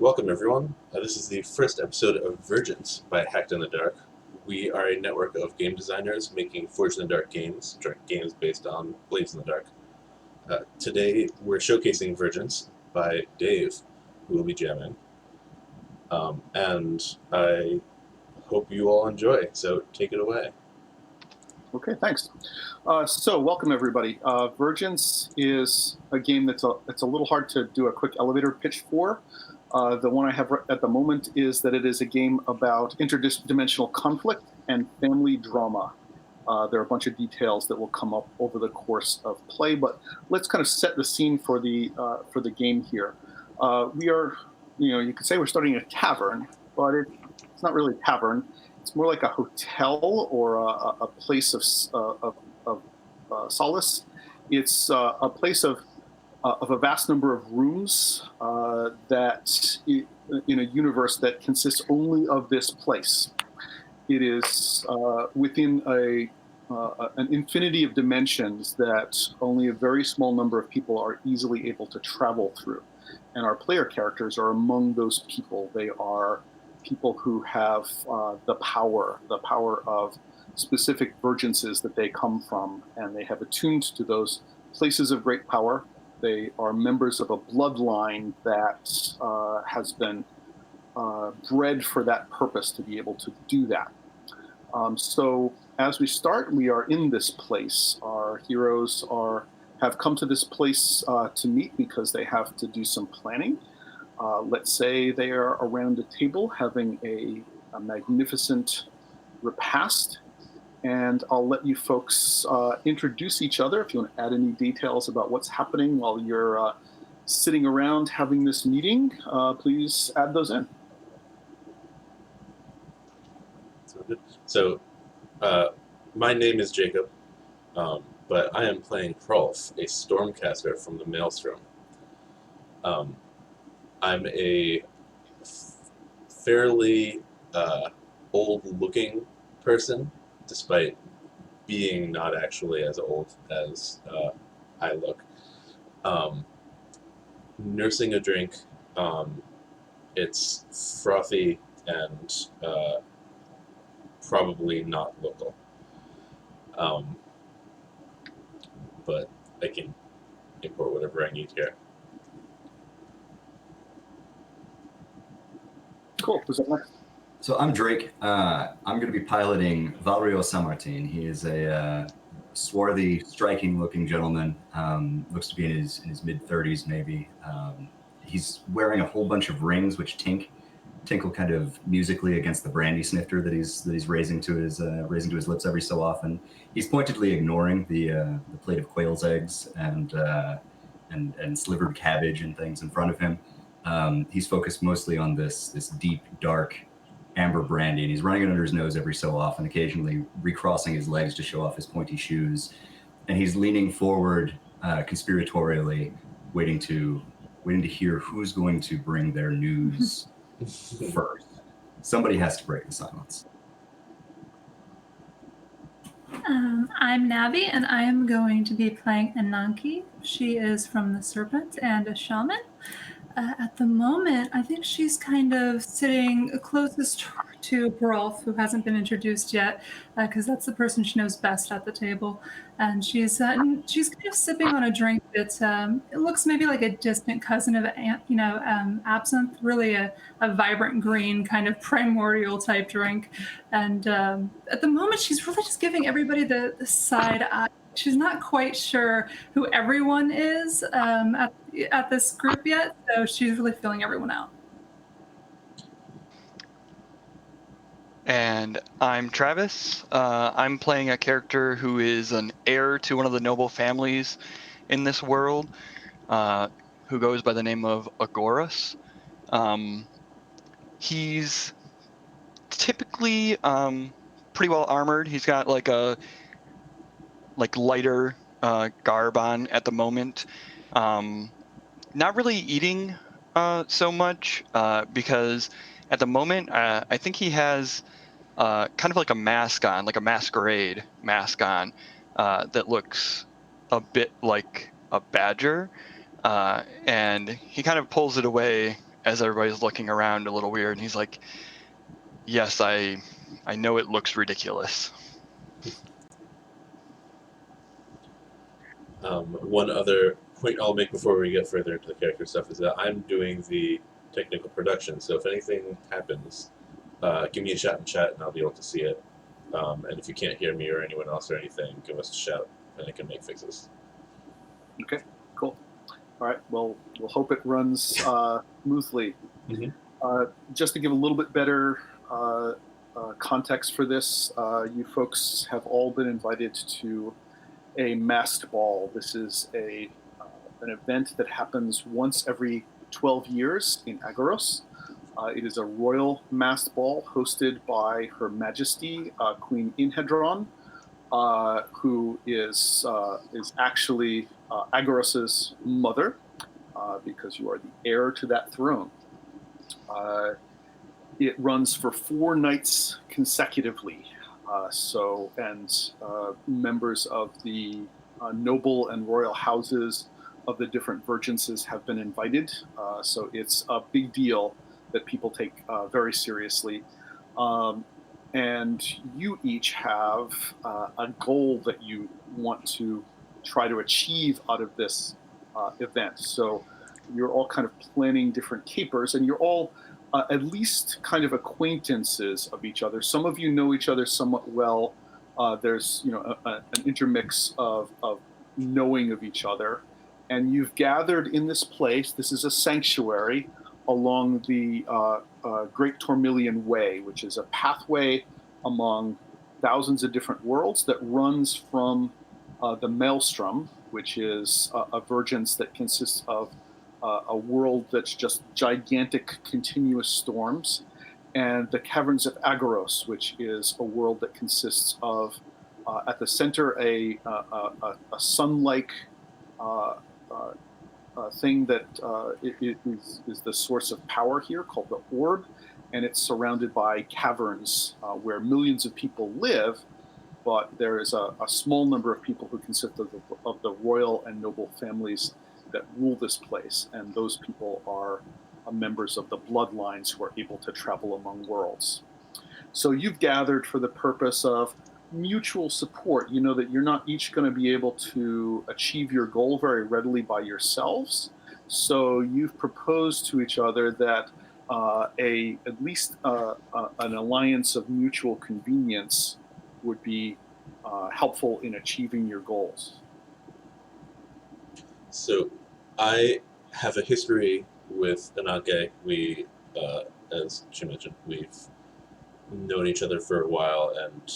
Welcome, everyone. This is the first episode of Vergence by Hacked in the Dark. We are a network of game designers making Forged in the Dark games based on Blades in the Dark. Today, we're showcasing Vergence by Dave, who will be jamming. And I hope you all enjoy, so take it away. Okay, thanks. So welcome everybody. Vergence is a game it's a little hard to do a quick elevator pitch for. The one I have at the moment is that it is a game about interdimensional conflict and family drama. There are a bunch of details that will come up over the course of play, but let's kind of set the scene for the game here. We are, you could say we're starting a tavern, but it's not really a tavern. It's more like a hotel or a place of solace. It's a place of a vast number of rooms that in a universe that consists only of this place. It is within an infinity of dimensions that only a very small number of people are easily able to travel through. And our player characters are among those people. They are people who have the power of specific vergences that they come from, and they have attuned to those places of great power. They are members of a bloodline that has been bred for that purpose to be able to do that. So as we start, we are in this place. Our heroes have come to this place to meet because they have to do some planning. Let's say they are around a table having a magnificent repast, and I'll let you folks introduce each other. If you want to add any details about what's happening while you're sitting around having this meeting, please add those in. So, my name is Jacob, but I am playing Hrolf, a Stormcaster from the Maelstrom. I'm a fairly old-looking person, despite being not actually as old as I look. Nursing a drink, it's frothy and probably not local. But I can import whatever I need here. Cool. Who's up next? So I'm Drake. I'm going to be piloting Valriaut Saint-Martin. He is a swarthy, striking-looking gentleman. Looks to be in his mid-30s, maybe. He's wearing a whole bunch of rings, which tinkle kind of musically against the brandy snifter that he's raising to his lips every so often. He's pointedly ignoring the plate of quail's eggs and slivered cabbage and things in front of him. He's focused mostly on this deep, dark amber brandy, and he's running it under his nose every so often, occasionally recrossing his legs to show off his pointy shoes. And he's leaning forward conspiratorially, waiting to hear who's going to bring their news first. Somebody has to break the silence. I'm Navi, and I am going to be playing Ananke. She is from the Serpent and a shaman. At the moment, I think she's kind of sitting closest to Hrolf, who hasn't been introduced yet, because that's the person she knows best at the table. And she's kind of sipping on a drink that it looks maybe like a distant cousin of absinthe, really a vibrant green kind of primordial type drink. And at the moment, she's really just giving everybody the side eye. She's not quite sure who everyone is at this group yet, so she's really filling everyone out. And I'm Travis. I'm playing a character who is an heir to one of the noble families in this world, who goes by the name of Agorus. He's typically pretty well armored. He's got like lighter garb on at the moment. Not really eating so much because at the moment I think he has kind of like a mask on, like a masquerade mask on that looks a bit like a badger, and he kind of pulls it away as everybody's looking around a little weird, and he's like, "Yes, I know it looks ridiculous." One other point I'll make before we get further into the character stuff is that I'm doing the technical production, so if anything happens, give me a shout in chat and I'll be able to see it. And if you can't hear me or anyone else or anything, give us a shout and I can make fixes. Okay, cool. All right, well, we'll hope it runs smoothly. Mm-hmm. Just to give a little bit better context for this, you folks have all been invited to a masked ball. This is an event that happens once every 12 years in Agorus. It is a royal masked ball hosted by Her Majesty Queen Inhedron, who is actually Agorus's mother, because you are the heir to that throne. It runs for 4 nights consecutively. Members of the noble and royal houses of the different Vergences have been invited. So it's a big deal that people take very seriously. And you each have a goal that you want to try to achieve out of this event. So you're all kind of planning different capers, and you're all at least kind of acquaintances of each other. Some of you know each other somewhat well. There's an intermix of knowing of each other, and you've gathered in this place. This is a sanctuary along the Great Tormillion Way, which is a pathway among thousands of different worlds that runs from the Maelstrom, which is a Vergence that consists of a world that's just gigantic continuous storms, and the Caverns of Agorus, which is a world that consists of, at the center, a sun-like thing that is the source of power here, called the Orb, and it's surrounded by caverns where millions of people live, but there is a small number of people who consist of the royal and noble families that rule this place, and those people are members of the bloodlines who are able to travel among worlds. So you've gathered for the purpose of mutual support. You know that you're not each going to be able to achieve your goal very readily by yourselves. So you've proposed to each other that at least an alliance of mutual convenience would be helpful in achieving your goals. So I have a history with Ananke. We, as she mentioned, we've known each other for a while and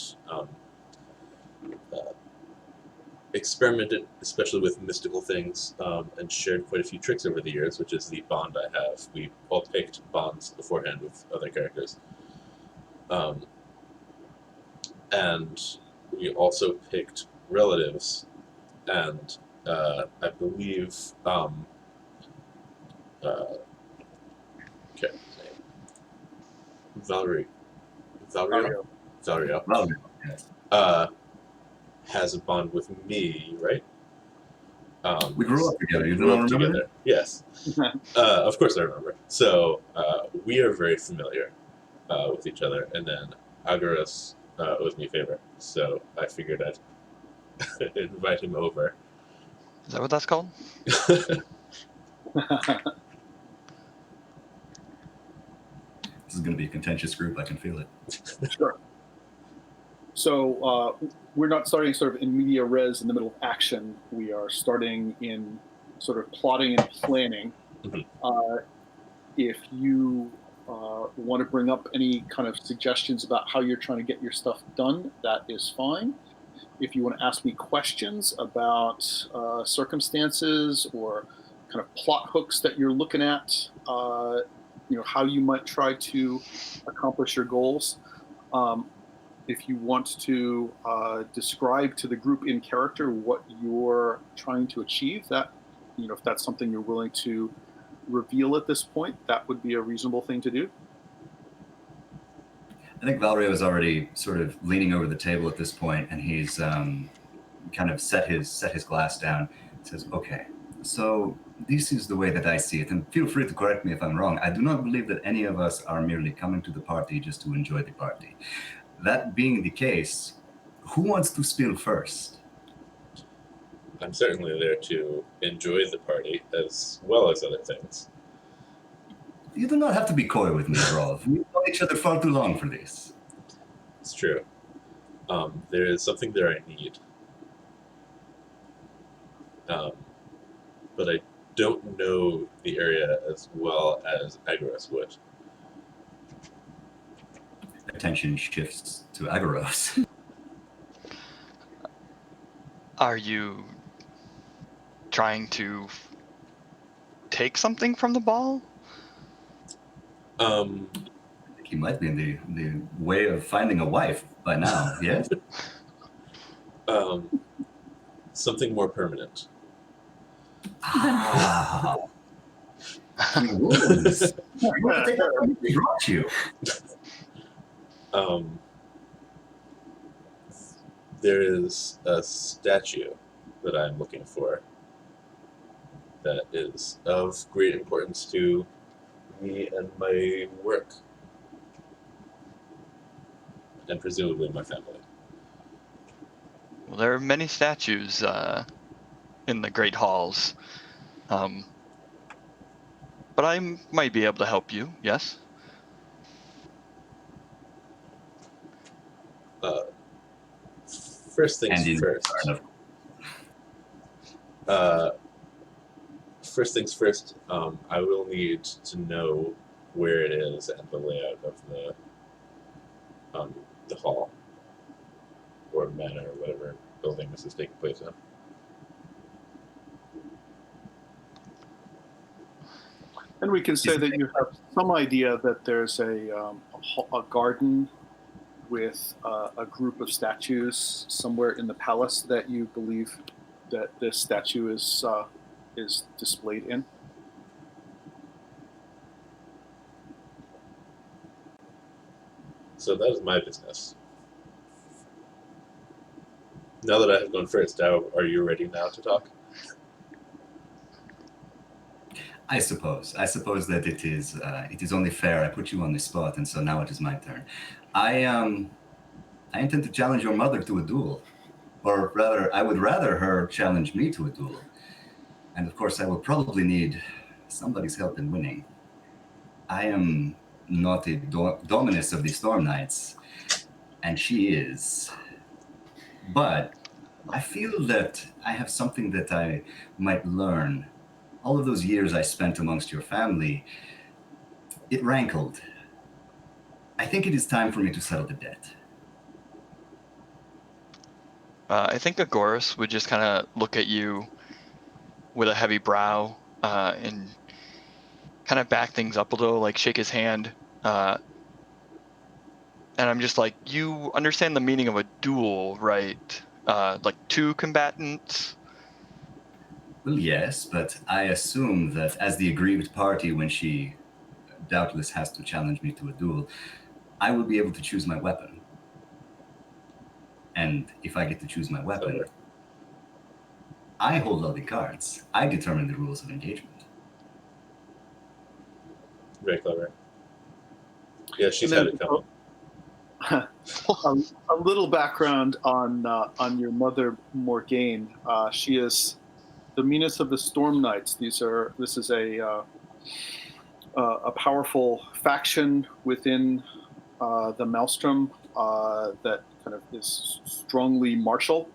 experimented, especially with mystical things, and shared quite a few tricks over the years, which is the bond I have. We all picked bonds beforehand with other characters. And we also picked relatives, and I believe okay, Valriaut has a bond with me, right? We grew up together. You grew don't up remember together. Yes. Of course I remember. So we are very familiar with each other, and then Agorus was my favorite, so I figured I'd invite him over. Is that what that's called? This is going to be a contentious group. I can feel it. Sure. So we're not starting sort of in media res in the middle of action. We are starting in sort of plotting and planning. Mm-hmm. If you want to bring up any kind of suggestions about how you're trying to get your stuff done, that is fine. If you want to ask me questions about circumstances or kind of plot hooks that you're looking at, how you might try to accomplish your goals. If you want to describe to the group in character what you're trying to achieve, that, if that's something you're willing to reveal at this point, that would be a reasonable thing to do. I think Valriaut is already sort of leaning over the table at this point, and he's kind of set his glass down. He says, "Okay, so this is the way that I see it, and feel free to correct me if I'm wrong. I do not believe that any of us are merely coming to the party just to enjoy the party. That being the case, who wants to spill first? I'm certainly there to enjoy the party as well as other things. You do not have to be coy with me, Hrolf. We've known each other far too long for this. It's true. There is something there I need. But I don't know the area as well as Agorus would. Attention shifts to Agorus. Are you trying to take something from the ball? I think he might be in the way of finding a wife by now, yes? Something more permanent. Ah. Rules. You want to take that from me? They brought you. There is a statue that I'm looking for that is of great importance to me and my work, and presumably my family. Well, there are many statues in the Great Halls. But I might be able to help you, yes? First things first. First things first, I will need to know where it is and the layout of the hall or manor or whatever building this is taking place in. And we can say that you have some idea that there's a garden with a group of statues somewhere in the palace that you believe that this statue is displayed in. So that is my business. Now that I have gone first, are you ready now to talk? I suppose that it is only fair. I put you on the spot, and so now it is my turn. I intend to challenge your mother to a duel, or rather, I would rather her challenge me to a duel. And of course, I will probably need somebody's help in winning. I am not a dominus of the Storm Knights, and she is. But I feel that I have something that I might learn. All of those years I spent amongst your family, it rankled. I think it is time for me to settle the debt. I think Agorus would just kind of look at you with a heavy brow and kind of back things up a little, like shake his hand. And I'm just like, you understand the meaning of a duel, right? Like two combatants? Well, yes, but I assume that as the aggrieved party, when she doubtless has to challenge me to a duel, I will be able to choose my weapon. And if I get to choose my weapon, I hold all the cards. I determine the rules of engagement. Very clever. Yeah, she's had it coming. A little background on your mother, Morgaine. She is the meanest of the Storm Knights. This is a powerful faction within the Maelstrom that kind of is strongly martial.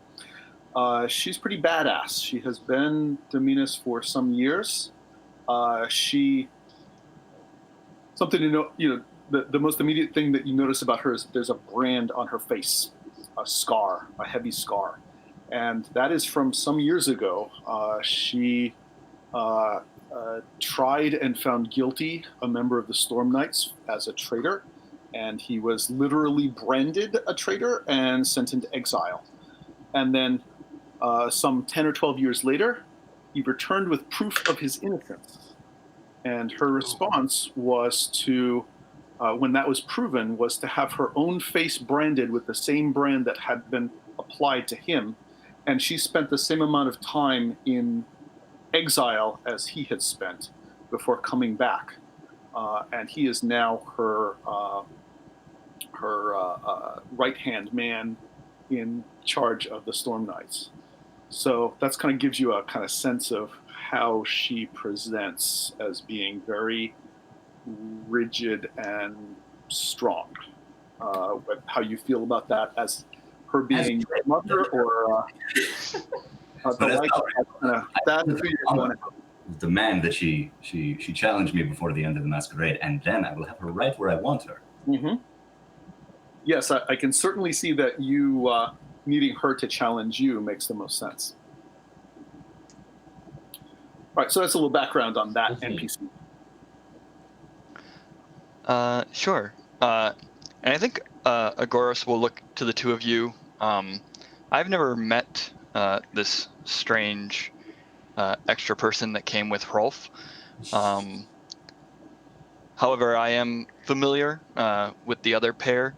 She's pretty badass. She has been Dominus for some years. Something to know, the most immediate thing that you notice about her is that there's a brand on her face, a scar, a heavy scar. And that is from some years ago. She tried and found guilty a member of the Storm Knights as a traitor, and he was literally branded a traitor and sent into exile. And then some 10 or 12 years later, he returned with proof of his innocence. And her response was to, when that was proven, was to have her own face branded with the same brand that had been applied to him. And she spent the same amount of time in exile as he had spent before coming back, and he is now her right-hand man in charge of the Storm Knights. So that's kind of gives you a kind of sense of how she presents as being very rigid and strong. How you feel about that as her being your mother, or the like that who you're going to. Demand that she challenged me before the end of the masquerade, and then I will have her right where I want her. Mm-hmm. Yes, I can certainly see that you needing her to challenge you makes the most sense. All right, so that's a little background on that NPC. Sure. And I think Agorus will look to the two of you. I've never met this strange extra person that came with Hrolf. However, I am familiar with the other pair,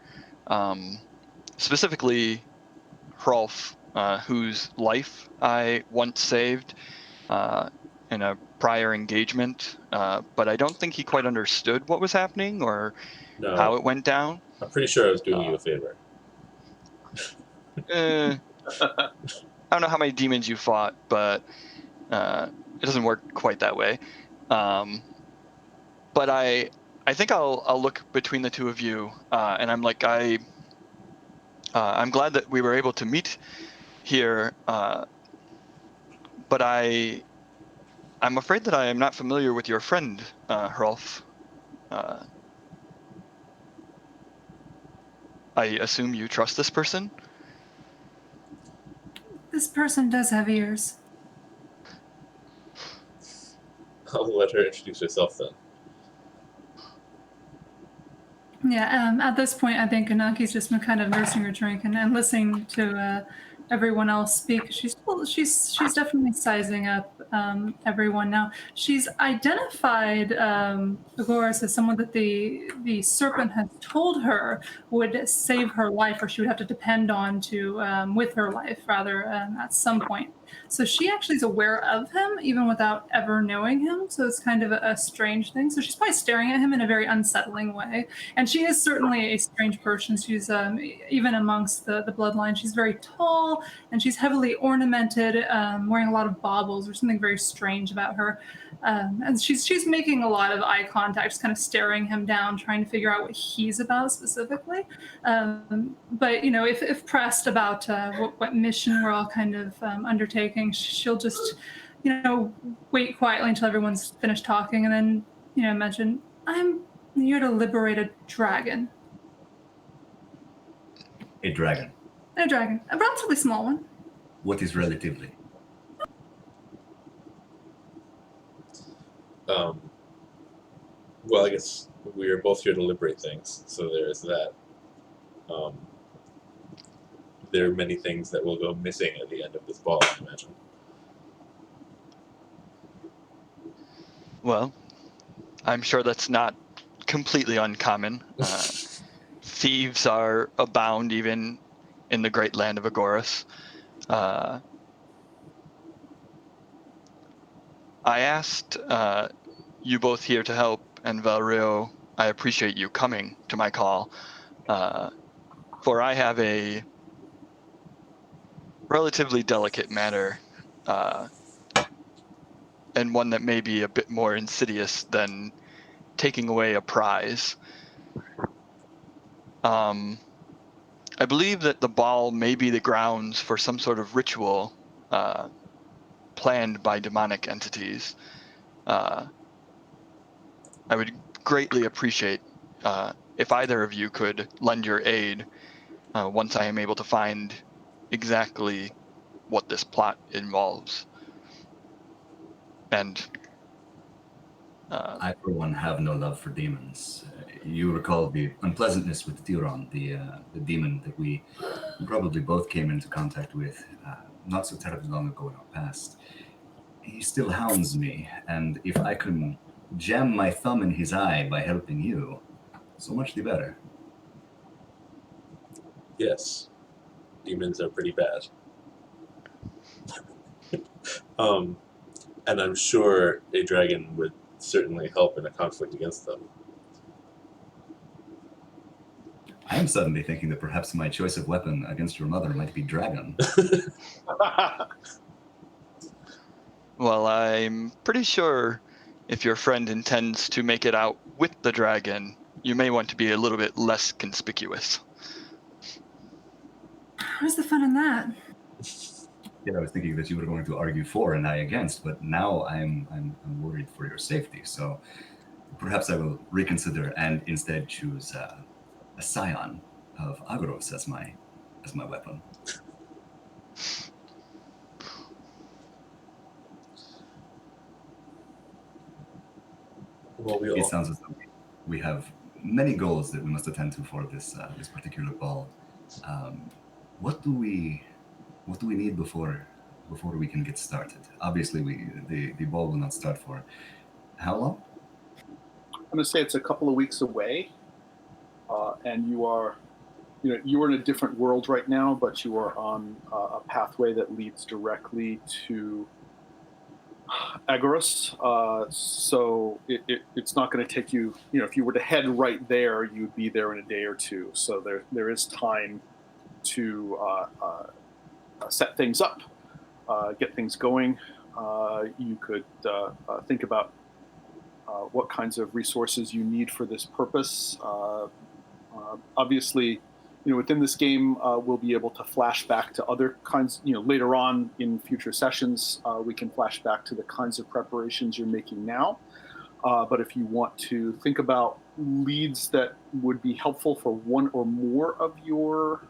specifically Hrolf, whose life I once saved in a prior engagement, but I don't think he quite understood what was happening or how it went down. I'm pretty sure I was doing you a favor. I don't know how many demons you fought, but it doesn't work quite that way. But I think I'll look between the two of you, and I'm like, I'm glad that we were able to meet here, but I'm afraid that I am not familiar with your friend, Hrolf. I assume you trust this person? This person does have ears. I'll let her introduce herself then. Yeah, at this point, I think Ananke's just been kind of nursing her drink and listening to everyone else speak. She's definitely sizing up everyone now. She's identified Agorus as someone that the serpent has told her would save her life, or she would have to depend on to with her life rather at some point. So she actually is aware of him even without ever knowing him. So it's kind of a strange thing. So she's probably staring at him in a very unsettling way. And she is certainly a strange person. She's even amongst the bloodline, she's very tall and she's heavily ornamented, wearing a lot of baubles. There's something very strange about her. And she's making a lot of eye contact, just kind of staring him down, trying to figure out what he's about specifically. But if pressed about what mission we're all kind of undertaking, she'll just wait quietly until everyone's finished talking, and then mention, "I'm here to liberate a dragon." A dragon. A dragon, a relatively small one. What is relatively? Well, I guess we are both here to liberate things, so there is that. There are many things that will go missing at the end of this ball, I imagine. Well, I'm sure that's not completely uncommon. Thieves are abound even in the great land of Agorus. I asked you both here to help, and Valriaut, I appreciate you coming to my call, for I have a relatively delicate matter, and one that may be a bit more insidious than taking away a prize. I believe that the ball may be the grounds for some sort of ritual planned by demonic entities. I would greatly appreciate if either of you could lend your aid once I am able to find exactly what this plot involves. And I, for one, have no love for demons. You recall the unpleasantness with Tiron, the demon that we probably both came into contact with not so terribly long ago in our past. He still hounds me, and if I can jam my thumb in his eye by helping you, so much the better. Yes, demons are pretty bad. And I'm sure a dragon would certainly help in a conflict against them. I am suddenly thinking that perhaps my choice of weapon against your mother might be dragon. Well, I'm pretty sure if your friend intends to make it out with the dragon, you may want to be a little bit less conspicuous. Where's the fun in that? Yeah, I was thinking that you were going to argue for and I against, but now I'm worried for your safety. So perhaps I will reconsider and instead choose a scion of Agorus as my weapon. Well, It sounds as though we have many goals that we must attend to for this this particular ball. What do we need before we can get started? Obviously, the ball will not start for how long? I'm going to say it's a couple of weeks away, and you are in a different world right now, but you are on a pathway that leads directly to Agorus. So it's not going to take you. If you were to head right there, you'd be there in a day or two. So there is time to set things up, get things going. You could think about what kinds of resources you need for this purpose. Obviously, within this game, we'll be able to flash back to other kinds. Later on in future sessions, we can flash back to the kinds of preparations you're making now. But if you want to think about leads that would be helpful for one or more of your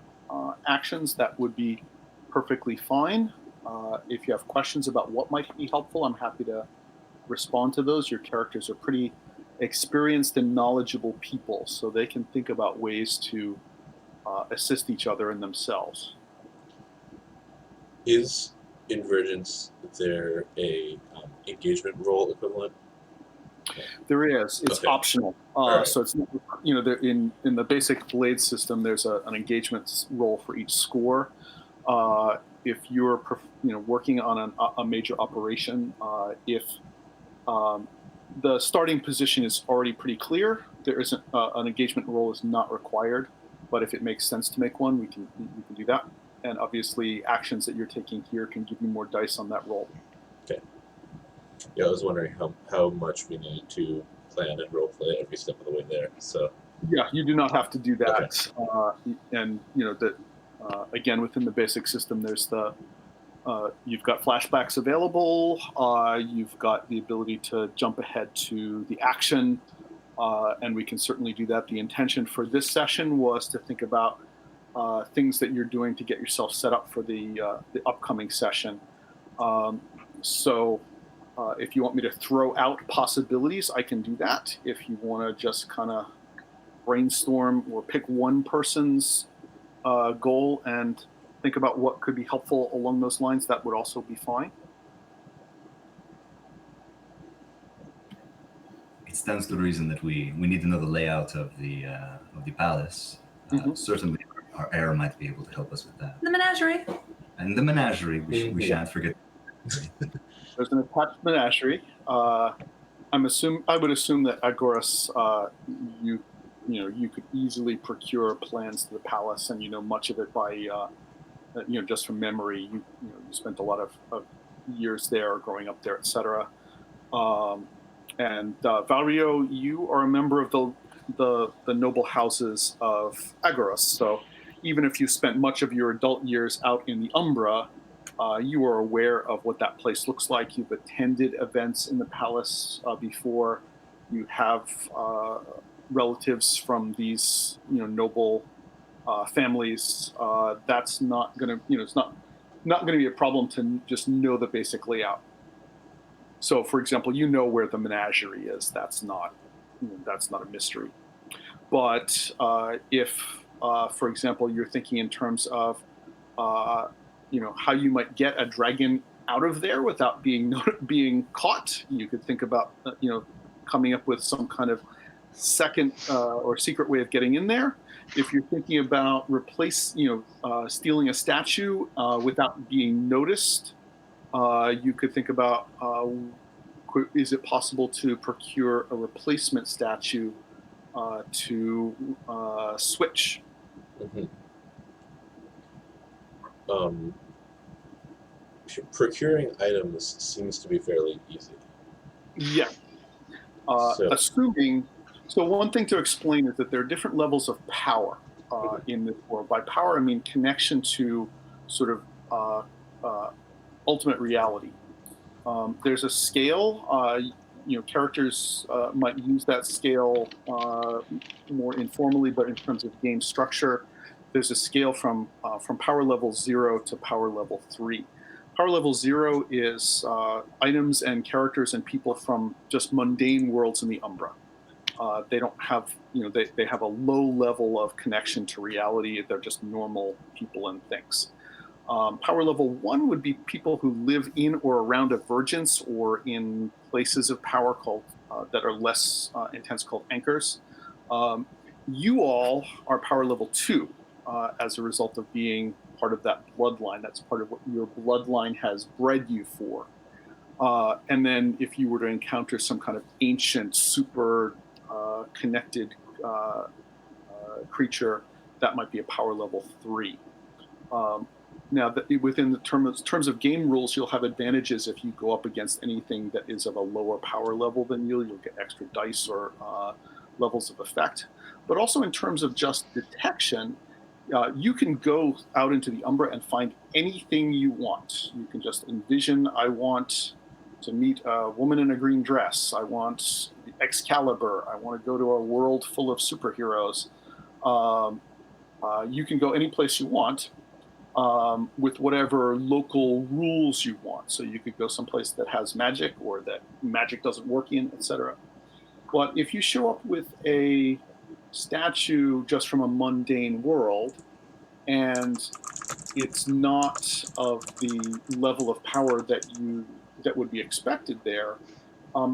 actions, that would be perfectly fine. If you have questions about what might be helpful, I'm happy to respond to those. Your characters are pretty experienced and knowledgeable people, so they can think about ways to assist each other and themselves. Is in Vergence there a engagement role equivalent? There is. It's Okay. optional. Right. So it's there in the basic blade system. There's an engagement role for each score. If you're working on a major operation, if the starting position is already pretty clear, there isn't an engagement role is not required. But if it makes sense to make one, we can do that. And obviously, actions that you're taking here can give you more dice on that roll. Yeah, I was wondering how much we need to plan and roleplay every step of the way there. So yeah, you do not have to do that. Okay. And again, within the basic system, there's you've got flashbacks available. You've got the ability to jump ahead to the action, and we can certainly do that. The intention for this session was to think about things that you're doing to get yourself set up for the upcoming session. So if you want me to throw out possibilities, I can do that. If you want to just kind of brainstorm or pick one person's goal and think about what could be helpful along those lines, that would also be fine. It stands to reason that we need to know the layout of the palace. Certainly, our heir might be able to help us with that. The menagerie. And the menagerie, we shan't forget. There's an attached menagerie. I would assume that Agorus, you could easily procure plans to the palace, and much of it by just from memory. You spent a lot of years there, growing up there, etc. And Variaut, you are a member of the noble houses of Agorus. So even if you spent much of your adult years out in the Umbra, you are aware of what that place looks like. You've attended events in the palace before. You have relatives from these, noble families. That's not going to, it's not going to be a problem to just know the basic layout. So, for example, where the menagerie is. That's not a mystery. But if, for example, you're thinking in terms of how you might get a dragon out of there without being caught. You could think about, coming up with some kind of second or secret way of getting in there. If you're thinking about stealing a statue without being noticed, You could think about is it possible to procure a replacement statue to switch? Mhm. Procuring items seems to be fairly easy. Yeah. So, Assuming, so one thing to explain is that there are different levels of power Mhm. in this world. By power, I mean connection to sort of ultimate reality. There's a scale. Characters might use that scale more informally, but in terms of game structure, there's a scale from power level 0 to power level 3. Power level 0 is items and characters and people from just mundane worlds in the Umbra. They don't have, they have a low level of connection to reality. They're just normal people and things. Power level 1 would be people who live in or around a Vergence or in places of power called that are less intense, called anchors. You all are power level 2 as a result of being part of that bloodline. That's part of what your bloodline has bred you for. And then if you were to encounter some kind of ancient, super connected creature, that might be a power level 3. Now, within the terms of game rules, you'll have advantages if you go up against anything that is of a lower power level than you. You'll get extra dice or levels of effect. But also in terms of just detection, you can go out into the Umbra and find anything you want. You can just envision, I want to meet a woman in a green dress. I want Excalibur. I want to go to a world full of superheroes. You can go any place you want with whatever local rules you want. So you could go someplace that has magic or that magic doesn't work in, etc. But if you show up with a statue just from a mundane world and it's not of the level of power that would be expected there,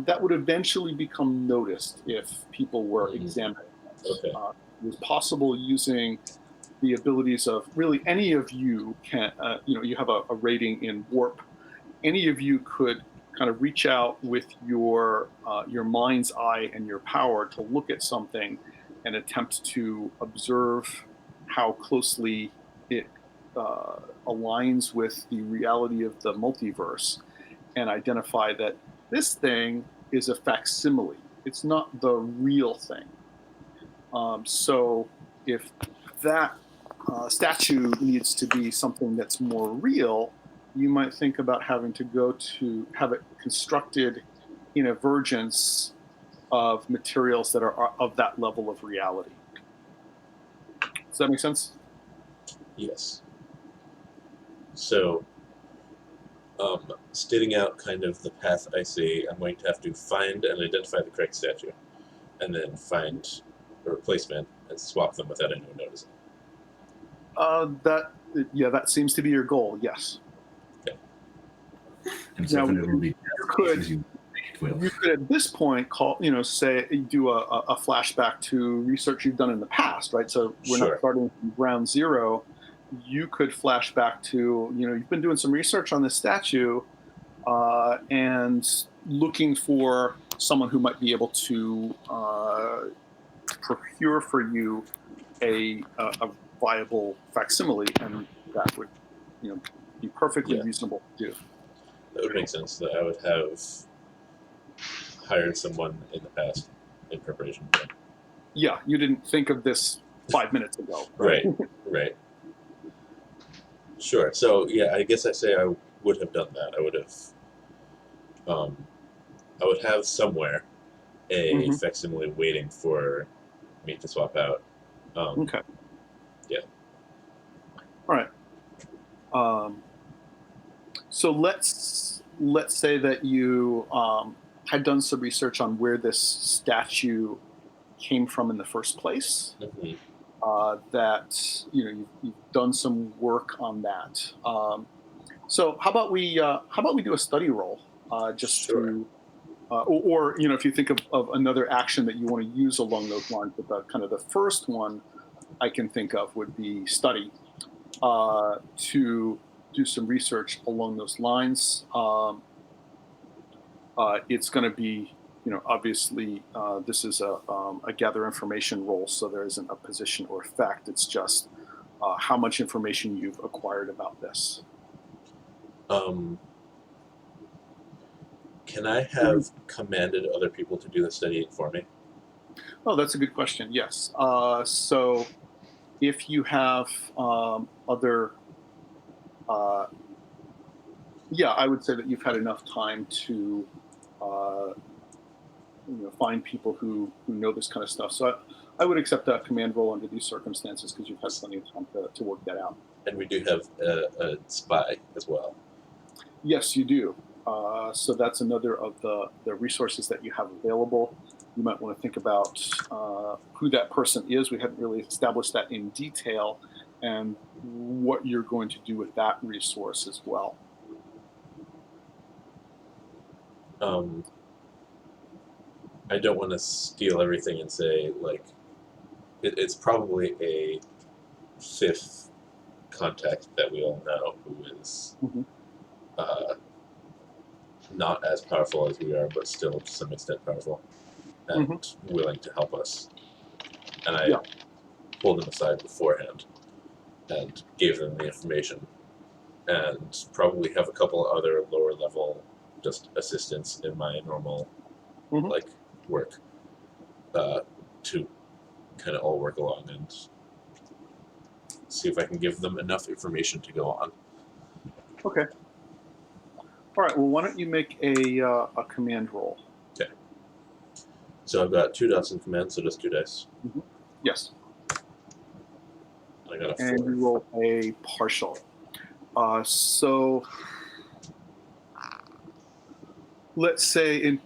that would eventually become noticed if people were examining it. Okay. It was possible using the abilities of really any of you can, you have a rating in warp. Any of you could kind of reach out with your mind's eye and your power to look at something and attempt to observe how closely it aligns with the reality of the multiverse and identify that this thing is a facsimile. It's not the real thing. So if that statue needs to be something that's more real, you might think about having to go to have it constructed in a Vergence of materials that are of that level of reality. Does that make sense? Yes. So, stating out kind of the path I see, I'm going to have to find and identify the correct statue, and then find a replacement and swap them without anyone noticing. That seems to be your goal. Yes. And so Now, if it will be you could at this point do a flashback to research you've done in the past, right? So we're Sure. not starting from ground zero. You could flash back to, you've been doing some research on this statue and looking for someone who might be able to procure for you a viable facsimile, and that would, be perfectly reasonable to do. That would make sense that I would have hired someone in the past in preparation for it. Yeah, you didn't think of this 5 minutes ago. Right, right. Sure. So yeah, I guess I say I would have done that. I would have somewhere a facsimile waiting for me to swap out. Okay. Yeah. All right. So let's say that you had done some research on where this statue came from in the first place. Mm-hmm. That you've done some work on that. So how about we do a study roll just Sure. to. Or if you think of another action that you want to use along those lines, but the first one I can think of would be study to do some research along those lines. It's going to be, obviously this is a gather information role, so there isn't a position or fact. It's just how much information you've acquired about this. Can I have commanded other people to do the studying for me? Oh, that's a good question. Yes. So if you have other, yeah, I would say that you've had enough time to find people who know this kind of stuff. So I would accept a command role under these circumstances because you've had plenty of time to work that out. And we do have a spy as well. Yes, you do. So that's another of the resources that you have available. You might want to think about who that person is. We haven't really established that in detail, and what you're going to do with that resource as well. I don't want to steal everything and say, like, it's probably a fifth contact that we all know who is not as powerful as we are, but still to some extent powerful and willing to help us. And I pulled them aside beforehand and gave them the information, and probably have a couple other lower level just assistants in my normal like work to kind of all work along and see if I can give them enough information to go on. Okay. All right. Well, why don't you make a command roll? Okay. So I've got 2 dots in command, so just 2 dice. Yes. I got a 4. And you roll a partial. So let's say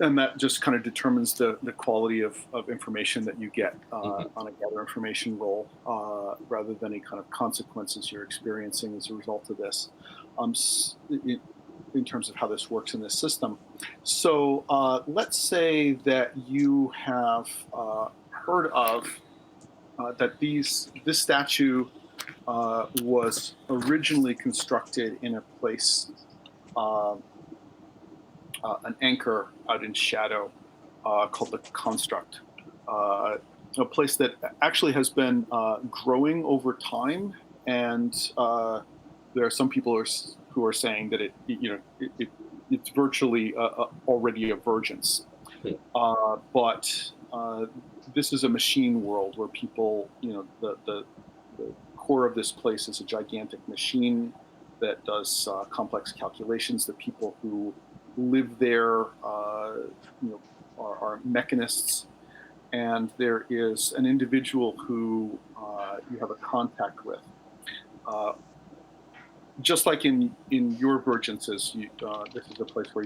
and that just kind of determines the quality of information that you get on a gather information roll, rather than any kind of consequences you're experiencing as a result of this, in terms of how this works in this system. So let's say that you have heard of that this statue was originally constructed in a place, an anchor out in shadow, called the Construct, a place that actually has been growing over time, and there are some people who are saying that it's virtually already a Vergence, but this is a machine world where people, the core of this place is a gigantic machine that does complex calculations. The people who live there, are mechanists, and there is an individual who you have a contact with. Just like in your Vergences, this is a place where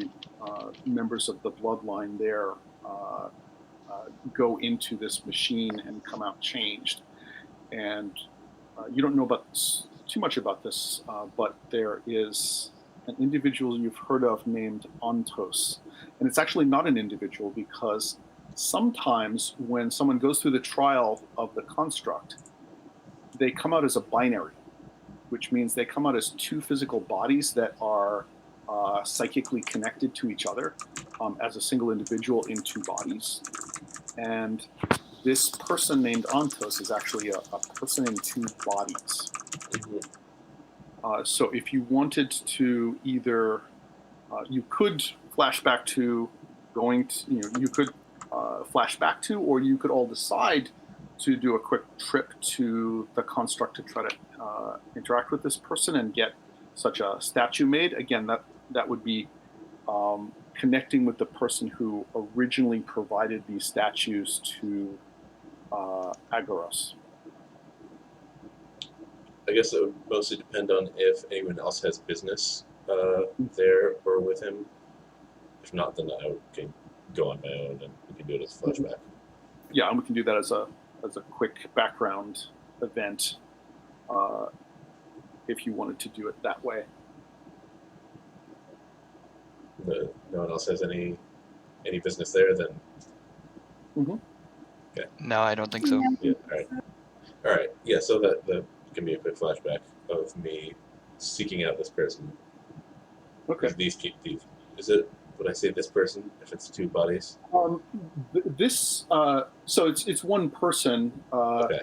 members of the bloodline there go into this machine and come out changed. And you don't know about too much about this, but there is an individual you've heard of named Ontos. And it's actually not an individual, because sometimes when someone goes through the trial of the construct, they come out as a binary, which means they come out as 2 physical bodies that are psychically connected to each other as a single individual in 2 bodies. And this person named Ontos is actually a person in 2 bodies. So if you wanted to either, you could flash back to going to, you could flash back to, or you could all decide to do a quick trip to the Construct to try to interact with this person and get such a statue made. Again, that would be connecting with the person who originally provided these statues to Agorus. I guess it would mostly depend on if anyone else has business there or with him. If not, then I can go on my own and we can do it as a flashback. Yeah, and we can do that as a quick background event if you wanted to do it that way. No one else has any business there, then? Okay. No, I don't think so. Yeah. All right. Yeah. So that can be a quick flashback of me seeking out this person. Okay. These people. Is it? Would I say this person if it's two bodies? This so it's one person. Okay.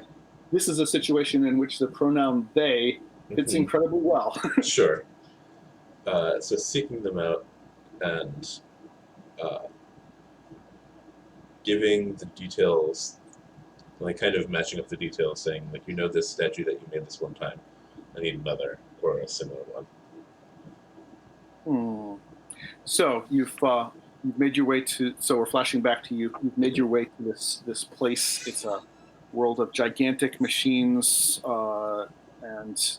This is a situation in which the pronoun they fits Mhm. incredibly well. Sure. So seeking them out and giving the details, like kind of matching up the details, saying like, you know, this statue that you made this one time, I need another or a similar one. So you've made your way to. So we're flashing back to you. You've made your way to this place. It's a world of gigantic machines and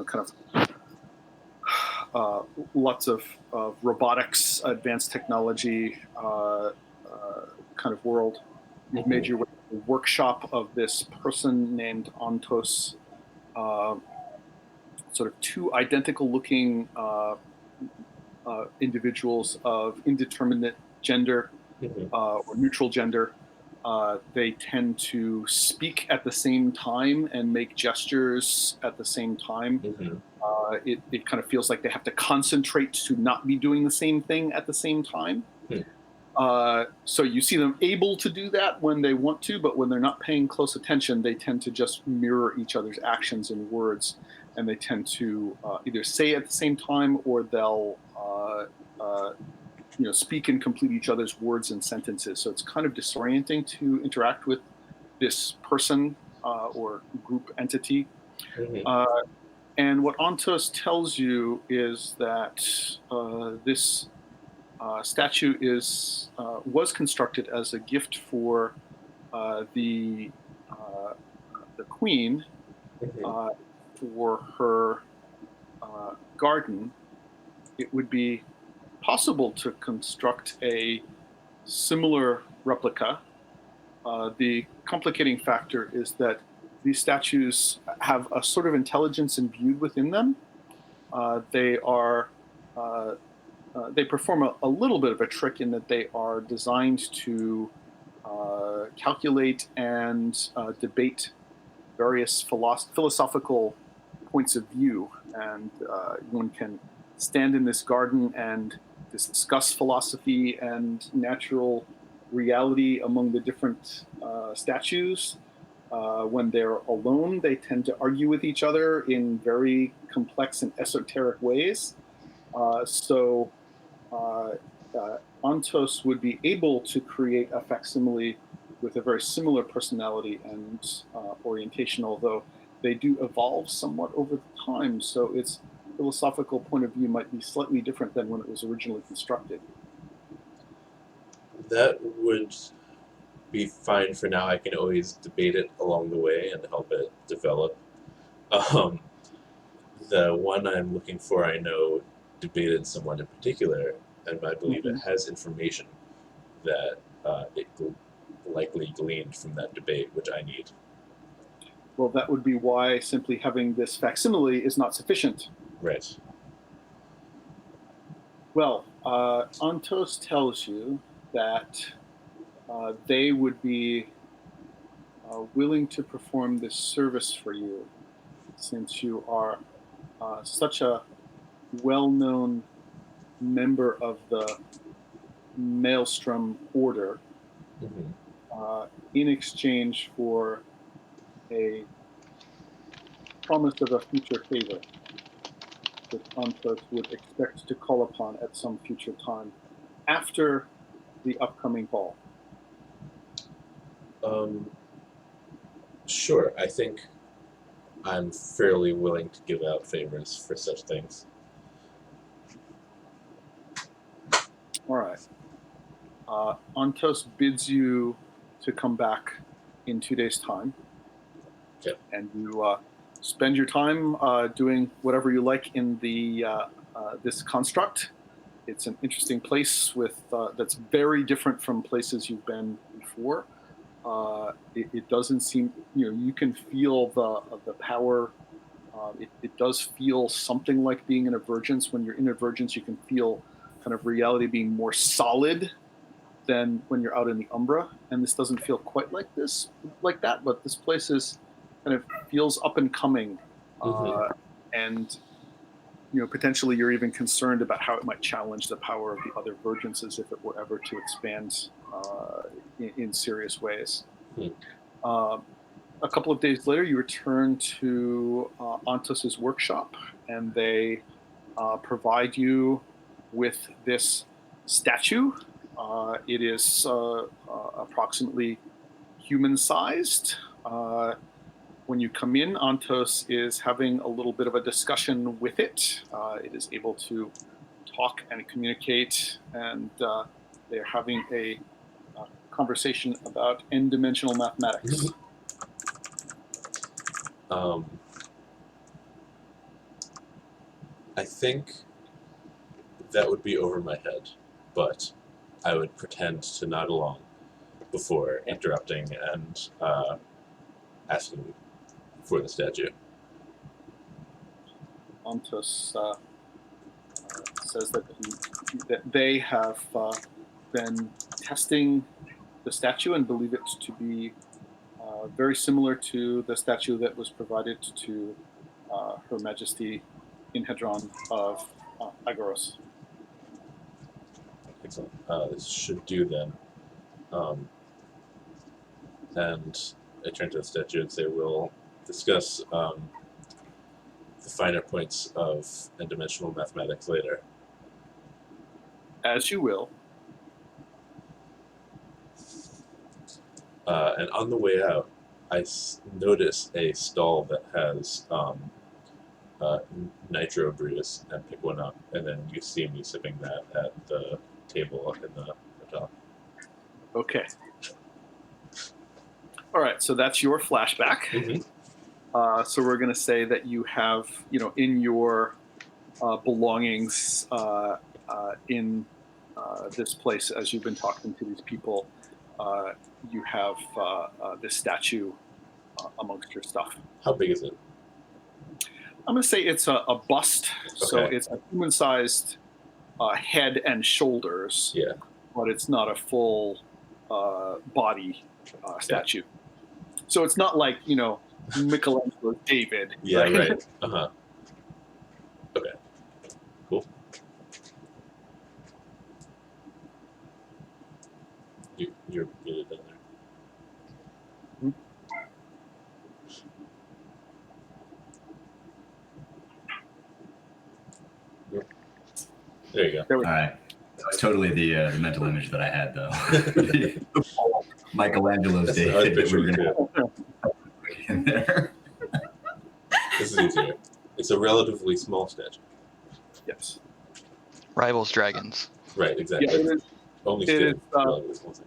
kind of lots of robotics, advanced technology kind of world. You've made your way to the workshop of this person named Antos. Sort of two identical-looking individuals of indeterminate gender or neutral gender. They tend to speak at the same time and make gestures at the same time. It kind of feels like they have to concentrate to not be doing the same thing at the same time. So you see them able to do that when they want to, but when they're not paying close attention, they tend to just mirror each other's actions and words, and they tend to either say at the same time or they'll speak and complete each other's words and sentences. So it's kind of disorienting to interact with this person or group entity. And what Antos tells you is that this statue was constructed as a gift for the queen for her garden. It would be possible to construct a similar replica. The complicating factor is that these statues have a sort of intelligence imbued within them. They perform a little bit of a trick in that they are designed to calculate and debate various philosophical points of view. And one can stand in this garden and discuss philosophy and natural reality among the different statues. When they're alone, they tend to argue with each other in very complex and esoteric ways. So Antos would be able to create a facsimile with a very similar personality and orientation, although they do evolve somewhat over time. So its philosophical point of view might be slightly different than when it was originally constructed. That would be fine for now. I can always debate it along the way and help it develop. The one I'm looking for, I know, debated someone in particular, and I believe it has information that it likely gleaned from that debate, which I need. Well, that would be why simply having this facsimile is not sufficient. Right. Well, Antos tells you that they would be willing to perform this service for you, since you are such a well-known member of the Maelstrom Order, in exchange for a promise of a future favor that Antos would expect to call upon at some future time after the upcoming ball. Sure, I think I'm fairly willing to give out favors for such things. All right. Antos bids you to come back in 2 days' time. Okay. And you spend your time doing whatever you like in the this construct. It's an interesting place with that's very different from places you've been before. It doesn't seem, you can feel the power. It does feel something like being in a Vergence. When you're in a Vergence, you can feel kind of reality being more solid than when you're out in the Umbra. And this doesn't feel quite like that, but this place is kind of feels up and coming. And potentially you're even concerned about how it might challenge the power of the other Vergences if it were ever to expand in serious ways. A couple of days later, you return to Antos's workshop, and they provide you with this statue. It is approximately human-sized. When you come in, Antos is having a little bit of a discussion with it. It is able to talk and communicate, and they're having a conversation about n-dimensional mathematics. I think that would be over my head, but I would pretend to nod along before interrupting and asking for the statue. Antos says that they have been testing the statue and believe it to be very similar to the statue that was provided to Her Majesty Inhedron of Agorus. Excellent. This should do then. And I turn to the statue and say, we'll discuss the finer points of n-dimensional mathematics later. As you will. And on the way out, I notice a stall that has nitro brews and pick one up, and then you see me sipping that at the table in the hotel. Okay. All right, so that's your flashback. Mm-hmm. So we're going to say that you have, in your belongings in this place, as you've been talking to these people, you have this statue amongst your stuff. How big is it? I'm going to say it's a bust, so Okay. it's a human-sized head and shoulders, Yeah. but it's not a full body statue. So it's not like, Michelangelo David. Yeah, right. Uh-huh. Okay. Cool. You're muted down there. There you go. There we All right. That's totally the mental image that I had, though. Michelangelo's That's David. how I picture We're it gonna too. put in there. This is easier. It's a relatively small statue. Yes. Rivals dragons. Right, exactly. Yeah, it is Only it still is, relatively small thing.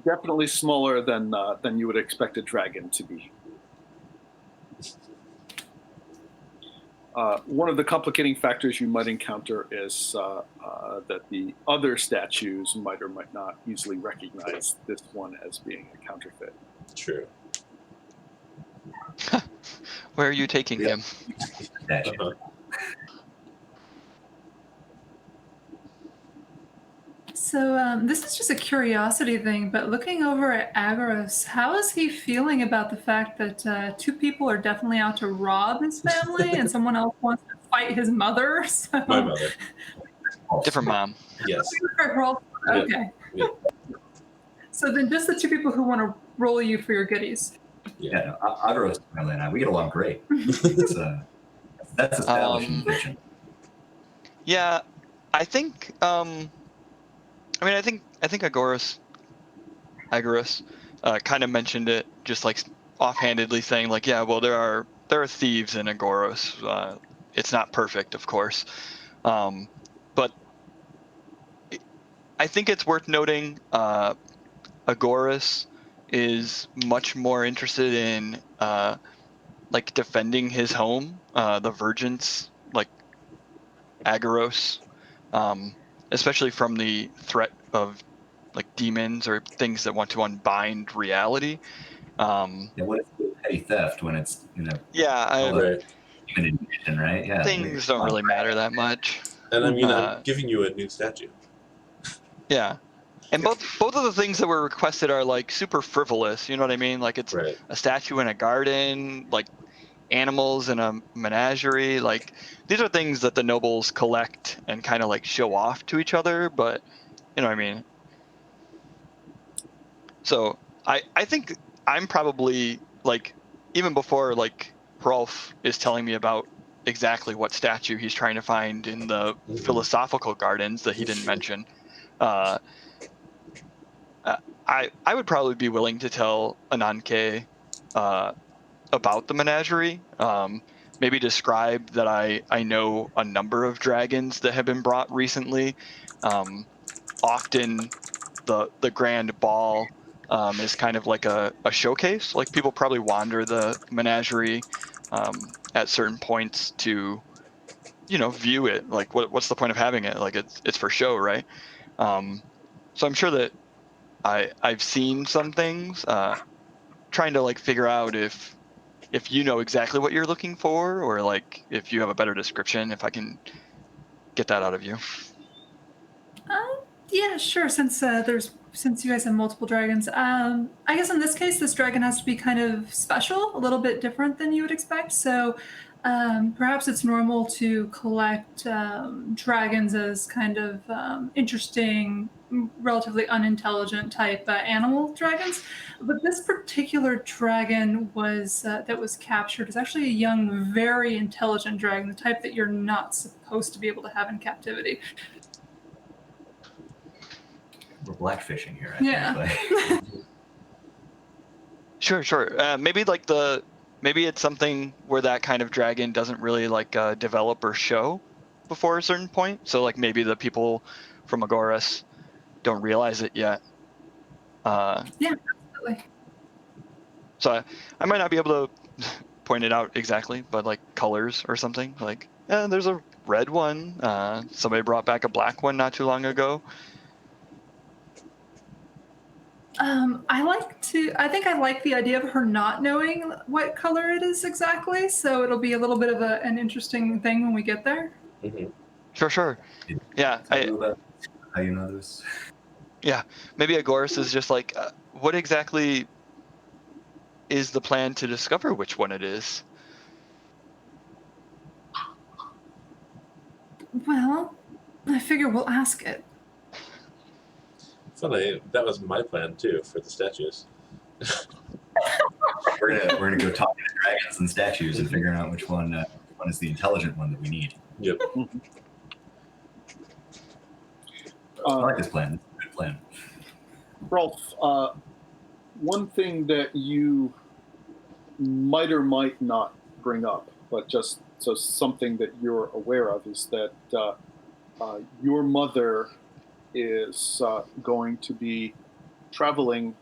definitely smaller than you would expect a dragon to be. One of the complicating factors you might encounter is that the other statues might or might not easily recognize this one as being a counterfeit. True. Where are you taking him? Statue. Uh-huh. So this is just a curiosity thing, but looking over at Agorus, how is he feeling about the fact that two people are definitely out to rob his family and someone else wants to fight his mother? So... My mother. Different mom. Yes. Hrolf. Okay. Yeah. So then just the two people who want to roll you for your goodies. Yeah, no, Agorus and I, we get along great. That's established in fiction. Yeah, I think. I think Agorus kind of mentioned it, just like offhandedly saying, like, yeah, well, there are thieves in Agorus. It's not perfect, of course, but I think it's worth noting. Agorus is much more interested in like defending his home, the Vergence, like Agorus, especially from the threat of like demons or things that want to unbind reality. What is petty theft when it's Right. human intention, right? Yeah. Things don't really matter that much. And I mean, I'm giving you a new statue. Yeah. And both of the things that were requested are like super frivolous, you know what I mean? Like it's Right. a statue in a garden, like animals in a menagerie. Like, these are things that the nobles collect and kind of like show off to each other, but you know what I mean? So I think I'm probably like, even before like Hrolf is telling me about exactly what statue he's trying to find in the philosophical gardens that he didn't mention, uh, I would probably be willing to tell Ananke about the menagerie. Maybe describe that I know a number of dragons that have been brought recently. Often the grand ball is kind of like a showcase. Like, people probably wander the menagerie at certain points to, view it. Like, what's the point of having it? Like, it's for show, right? So I'm sure that I've seen some things. Trying to like figure out if you know exactly what you're looking for, or like if you have a better description, if I can get that out of you. Yeah, sure. Since you guys have multiple dragons, I guess in this case, this dragon has to be kind of special, a little bit different than you would expect. So, perhaps it's normal to collect dragons as kind of interesting, relatively unintelligent type animal dragons. But this particular dragon that was captured is actually a young, very intelligent dragon, the type that you're not supposed to be able to have in captivity. We're blackfishing here, I Yeah. think. Sure. Maybe it's something where that kind of dragon doesn't really like develop or show before a certain point. So like maybe the people from Agorus don't realize it yet. Yeah, absolutely. So I might not be able to point it out exactly, but like colors or something. Like, yeah, there's a red one. Somebody brought back a black one not too long ago. I think I like the idea of her not knowing what color it is exactly, so it'll be a little bit of an interesting thing when we get there. Mm-hmm. Sure. Yeah, How you know this? yeah. Maybe Agorus is just like, what exactly is the plan to discover which one it is? Well, I figure we'll ask it. Funny, that was my plan too for the statues. We're gonna go talk to dragons and statues and figuring out which one is the intelligent one that we need. Yep. I like this plan. It's a good plan. Hrolf, one thing that you might or might not bring up, but just so something that you're aware of, is that your mother is going to be traveling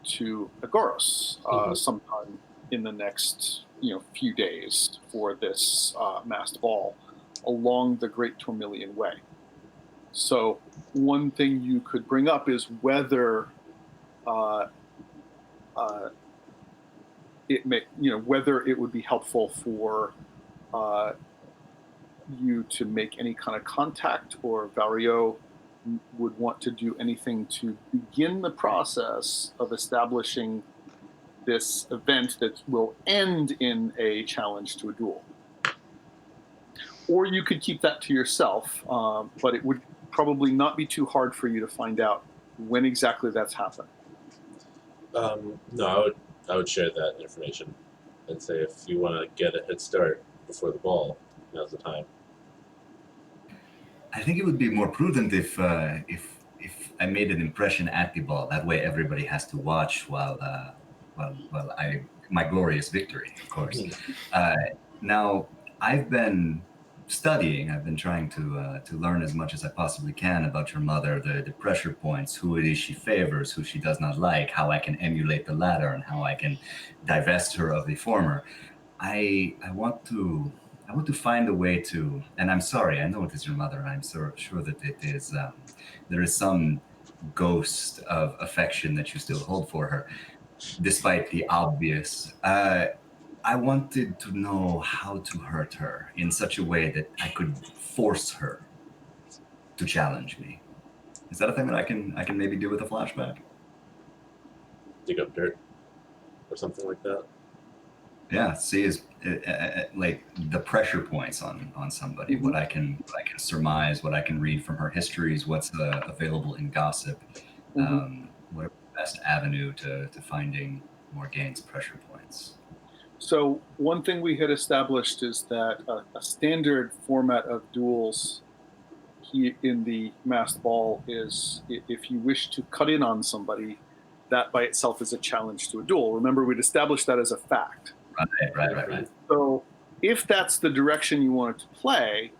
to Agorus sometime in the next few days for this masked ball along the Great Tourmilion Way. So one thing you could bring up is whether whether it would be helpful for you to make any kind of contact, or Variaut would want to do anything to begin the process of establishing this event that will end in a challenge to a duel. Or you could keep that to yourself, but it would probably not be too hard for you to find out when exactly that's happening. No, I would share that information and say, if you want to get a head start before the ball, now's the time. I think it would be more prudent if I made an impression at the ball. That way, everybody has to watch while my glorious victory, of course. Now, I've been studying. I've been trying to learn as much as I possibly can about your mother, the pressure points, who it is she favors, who she does not like, how I can emulate the latter, and how I can divest her of the former. I want to find a way to, and I'm sorry, I know it is your mother, and I'm sure that it is, there is some ghost of affection that you still hold for her, despite the obvious. I wanted to know how to hurt her in such a way that I could force her to challenge me. Is that a thing that I can maybe do with a flashback? Dig up dirt or something like that. Yeah, see is like the pressure points on somebody. Mhm. What I can surmise, what I can read from her histories, what's available in gossip, Mhm. what's the best avenue to finding Morgaine's pressure points. So one thing we had established is that a standard format of duels in the masked ball is if you wish to cut in on somebody, that by itself is a challenge to a duel. Remember, we'd established that as a fact. Right. So if that's the direction you wanted to play,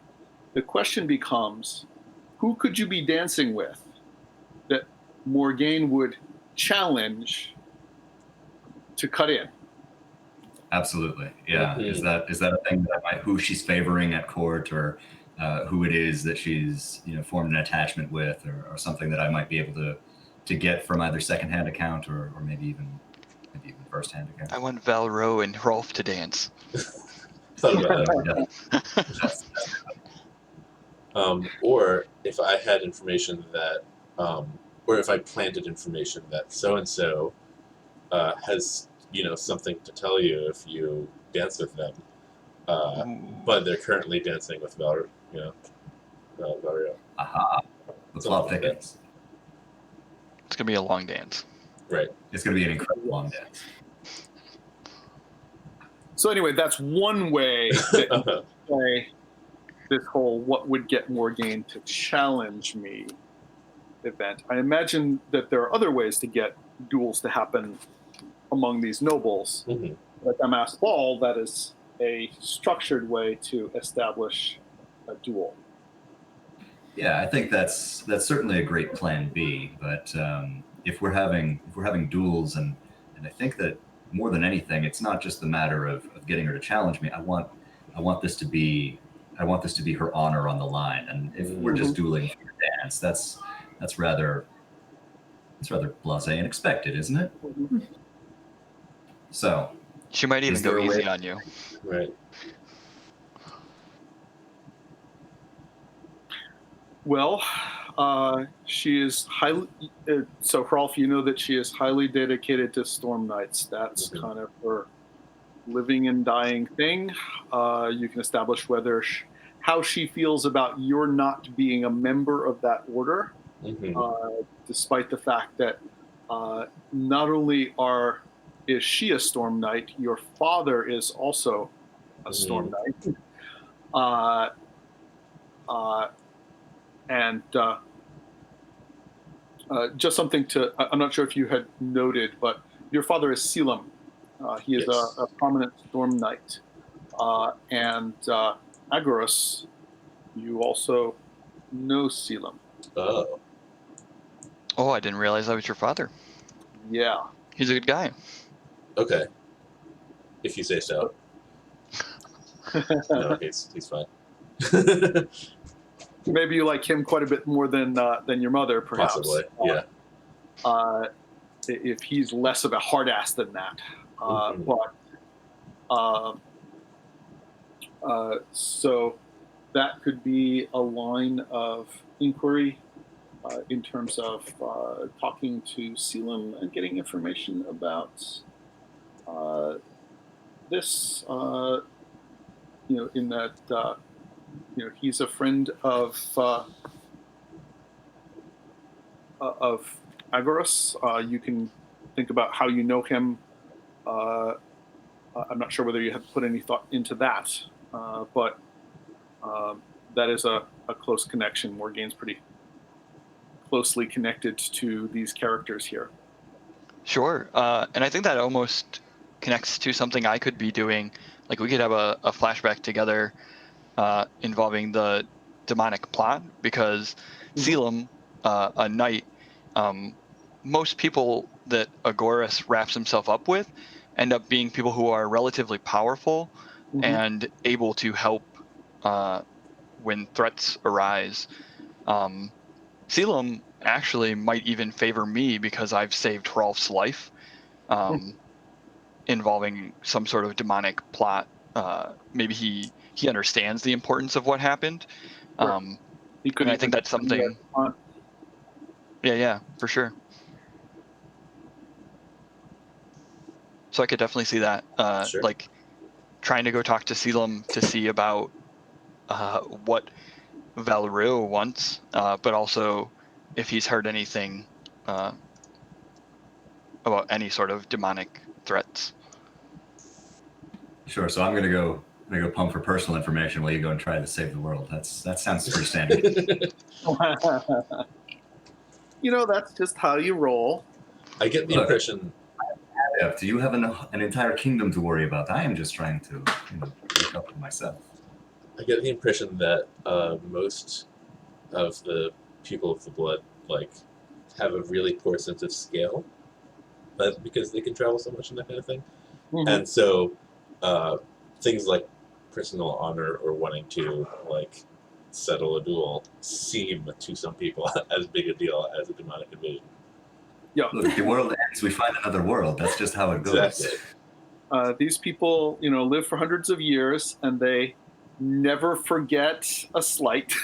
the question becomes, who could you be dancing with that Morgaine would challenge to cut in? Absolutely, yeah. Mhm. Is that a thing that who she's favoring at court, or who it is that she's formed an attachment with, or something that I might be able to get from either secondhand account or maybe even firsthand account. I want Valriaut and Hrolf to dance. Thought about that. We're definitely- that's Or if I had information that, or if I planted information that so and so has something to tell you if you dance with them, Ooh. but they're currently dancing with Variaut. aha. The plot Something like that. thickens. It's gonna be a long dance. Right. It's going to be an incredible long dance. So anyway, that's one way that you play this whole "what would get Morgaine to challenge me" event. I imagine that there are other ways to get duels to happen among these nobles. Mhm. Like a masked ball, that is a structured way to establish a duel. Yeah, I think that's certainly a great plan B. But if we're having duels, and I think that more than anything, it's not just the matter of getting her to challenge me. I want this to be her honor on the line. And if we're just dueling for a dance, that's rather blasé and expected, isn't it? Mhm. So She might even Is there go a way- easy on you. Right. Well, she is highly. So, Hrolf, you know that she is highly dedicated to Storm Knights. That's Mhm. kind of her living and dying thing. You can establish how she feels about your not being a member of that order, Mhm. despite the fact that not only is she a Storm Knight, your father is also a Storm Knight. Uh, uh, and just something I'm not sure if you had noted, but your father is Selim. He is Yes. a prominent Storm Knight. And Agorus, you also know Selim. Oh. Oh, I didn't realize that was your father. Yeah. He's a good guy. Okay. If you say so. No, he's fine. Maybe you like him quite a bit more than your mother, perhaps. Possibly. Yeah. If he's less of a hard ass than that. Mhm. So that could be a line of inquiry in terms of talking to Selim and getting information about this. In that he's a friend of Agorus. You can think about how you know him. I'm not sure whether you have put any thought into that, but that is a close connection. Morgaine's pretty closely connected to these characters here. Sure. And I think that almost connects to something I could be doing. Like we could have a flashback together involving the demonic plot, because Mhm. Selim, a knight, most people that Agorus wraps himself up with end up being people who are relatively powerful Mhm. and able to help when threats arise. Selim actually might even favor me because I've saved Hrolf's life, um, involving some sort of demonic plot. Maybe he understands the importance of what happened, Sure. He could and I even think that's something. Yeah, for sure. So I could definitely see that. Sure. Like trying to go talk to Selim to see about what Valriaut wants, but also if he's heard anything about any sort of demonic threats. Sure. So I'm gonna go pump for personal information while you go and try to save the world. That sounds pretty standard. That's just how you roll. I get the Look. impression. Do you have an entire kingdom to worry about? I am just trying to wake up with myself. I get the impression that most of the people of the blood have a really poor sense of scale, but because they can travel so much and that kind of thing, and so things like personal honor or wanting to settle a duel seem to some people as big a deal as a demonic invasion. Yeah. Look, the world ends, we find another world. That's just how it goes. Exactly. These people, live for hundreds of years, and they never forget a slight.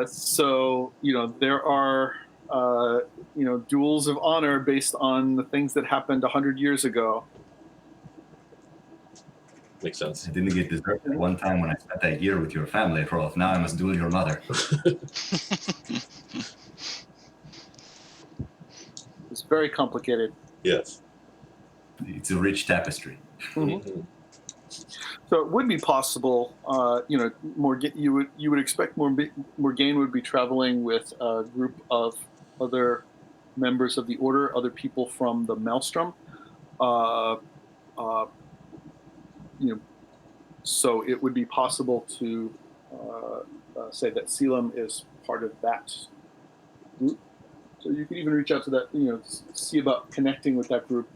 So, there are, duels of honor based on the things that happened 100 years ago. Makes sense. I didn't get deserted one time when I spent that year with your family, Hrolf. Now I must duel your mother. It's very complicated. Yes. It's a rich tapestry. Mm-hmm. So it would be possible, Morgaine, you would expect Morgaine would be traveling with a group of other members of the Order, other people from the Maelstrom. So it would be possible to say that Selim is part of that group. So you could even reach out to that, see about connecting with that group,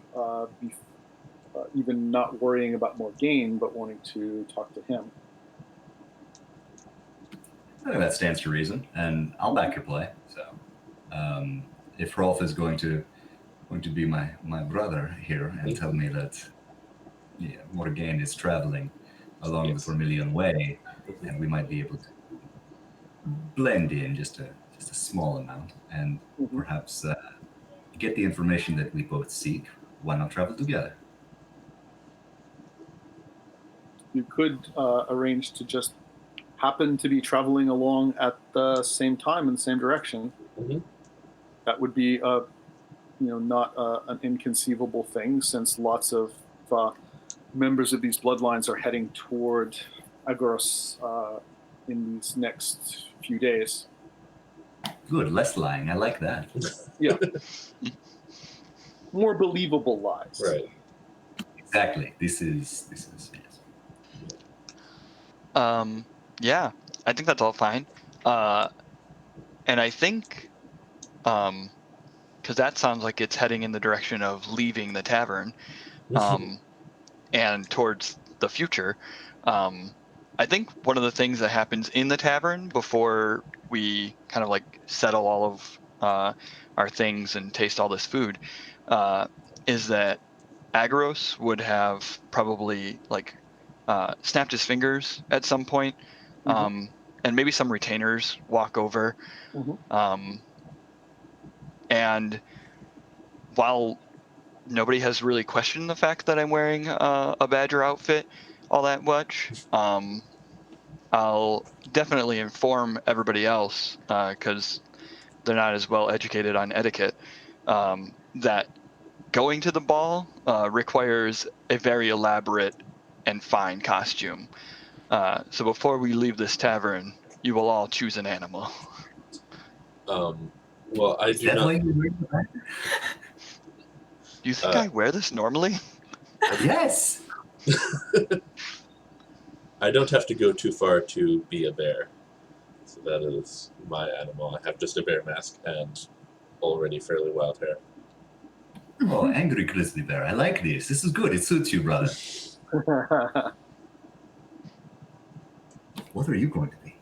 even not worrying about Morgaine, but wanting to talk to him. I think that stands to reason, and I'll back your play. So, if Hrolf is going to be my brother here and tell me that Morgaine is traveling along the Vermilion Way, and we might be able to blend in just a small amount, and perhaps get the information that we both seek. Why not travel together? You could arrange to just happen to be traveling along at the same time in the same direction. Mm-hmm. That would be, not an inconceivable thing, since lots of members of these bloodlines are heading toward Agorus in these next few days. Good, less lying. I like that. Yeah. More believable lies. Right. Exactly. This is yes. Yeah, I think that's all fine. And I think, because that sounds like it's heading in the direction of leaving the tavern, and towards the future. I think one of the things that happens in the tavern before we kind of settle all of our things and taste all this food is that Agorus would have probably snapped his fingers at some point, and maybe some retainers walk over. And while nobody has really questioned the fact that I'm wearing a badger outfit all that much, I'll definitely inform everybody else, because they're not as well educated on etiquette, that going to the ball requires a very elaborate and fine costume. So before we leave this tavern, you will all choose an animal. Well, I do not. Do you think I wear this normally? Yes. I don't have to go too far to be a bear. So that is my animal. I have just a bear mask and already fairly wild hair. Oh, angry grizzly bear. I like this. This is good. It suits you, brother. What are you going to be?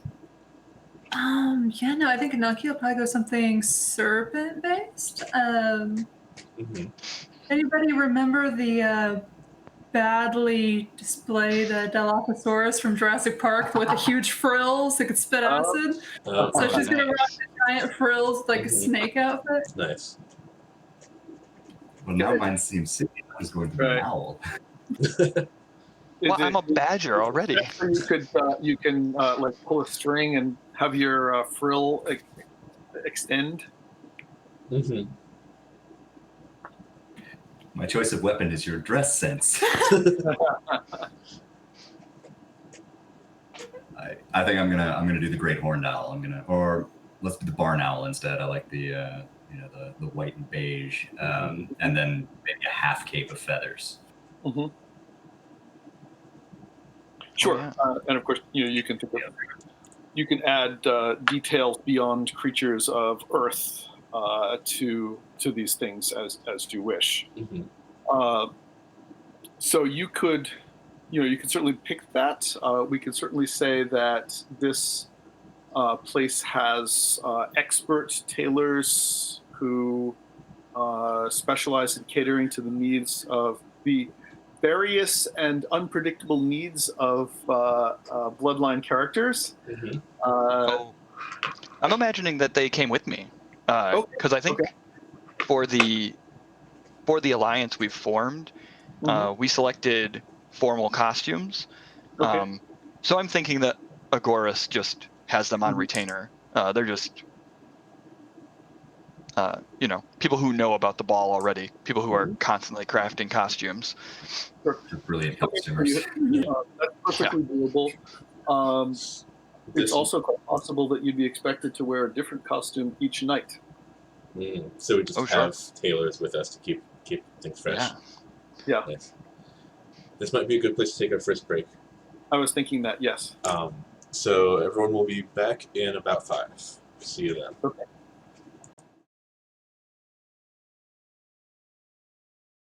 I think Ananke will probably go something serpent-based. Anybody remember the badly displayed Dilophosaurus from Jurassic Park with the huge frills that could spit acid? So she's going to rock the giant frills like a snake outfit. Nice. Well, now mine seems silly. I was going to be an owl. Well, I'm a badger already. You can like pull a string and have your frill extend. Mm-hmm. My choice of weapon is your dress sense. I think I'm gonna do the great horned owl. Or let's do the barn owl instead. I like the the white and beige, and then maybe a half cape of feathers. Mm-hmm. Sure, yeah. and of course you can think of, you can add details beyond creatures of Earth to these things as you wish. Mm-hmm. So you could certainly pick that. We could certainly say that this place has expert tailors who specialize in catering to the needs of the various and unpredictable needs of bloodline characters. Mm-hmm. Oh, I'm imagining that they came with me, because I think for the alliance we've formed, we selected formal costumes. Okay. So I'm thinking that Agorus just has them on retainer. They're just, people who know about the ball already, people who are constantly crafting costumes. Sure. They're brilliant Okay, costumers. that's perfectly doable. It's also quite possible that you'd be expected to wear a different costume each night. So we just sure. have tailors with us to keep things fresh. Yeah. Nice. This might be a good place to take our first break. I was thinking that, yes. So everyone will be back in about 5. See you then. Okay.